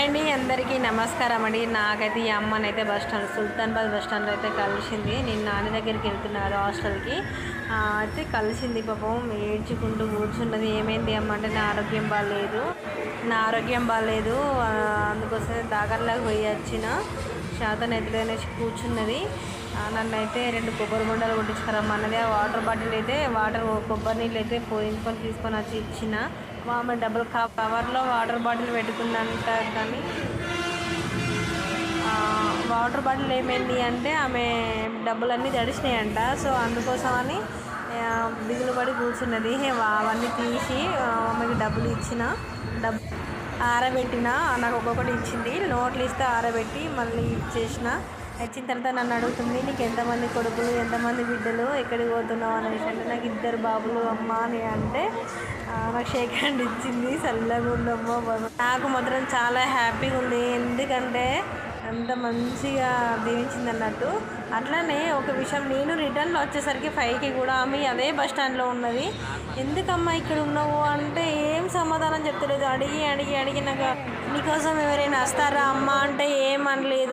Hi అండి, అందరికీ నమస్కారం అండి. నాకైతే ఈ అమ్మనైతే సుల్తానాబాద్ బస్ స్టాండ్లో అయితే కలిసింది. నేను నాన్న దగ్గరికి వెళ్తున్నారు హాస్టల్కి. అయితే కలిసింది. పాపం ఏడ్చుకుంటూ కూర్చున్నది. ఏమైంది అమ్మ అంటే నా ఆరోగ్యం బాగాలేదు, అందుకోసమే దాగర్లాగా పోయి వచ్చిన శాతం ఎదురనేసి కూర్చున్నది. నన్ను అయితే 2 కొబ్బరి బొండాలు కొట్టించుకురమ్మన్నది. ఆ కొబ్బరి నీళ్ళు అయితే పోయించుకొని తీసుకొని వచ్చి ఇచ్చిన. ఆమె డబుల్ కవర్లో వాటర్ బాటిల్ పెట్టుకుందంట. కానీ వాటర్ బాటిల్ ఏమైంది అంటే ఆమె డబ్బులన్నీ తడిసినాయంట. సో అందుకోసమని దిగులు పడి కూర్చున్నది. అవన్నీ తీసి ఆమెకి డబ్బులు ఇచ్చిన, ఆరబెట్టిన. నాకు ఒక్కొక్కటి ఇచ్చింది. నోట్లు ఇస్తే ఆరబెట్టి మళ్ళీ ఇచ్చిన తర్వాత నన్ను అడుగుతుంది, నీకు ఎంతమంది కొడుకులు, ఎంతమంది బిడ్డలు, ఎక్కడికి పోతున్నావు అనేసి. అంటే నాకు 2 బాబులు అమ్మ అని అంటే నాకు షేక్ హ్యాండ్ ఇచ్చింది. చల్లగా ఉండమ్మా. నాకు మాత్రం చాలా హ్యాపీగా ఉంది, ఎందుకంటే అంత మంచిగా దీవించింది అన్నట్టు. అట్లనే ఒక విషయం, నేను రిటర్న్లో వచ్చేసరికి 5కి కూడా ఆమె అదే బస్ స్టాండ్లో ఉన్నది. ఎందుకమ్మా ఇక్కడ ఉన్నావు అంటే ఏం సమాధానం చెప్తలేదు. అడిగి నాకు నీకోసం ఎవరైనా వస్తారా అమ్మ అంటే ఏమనలేదు.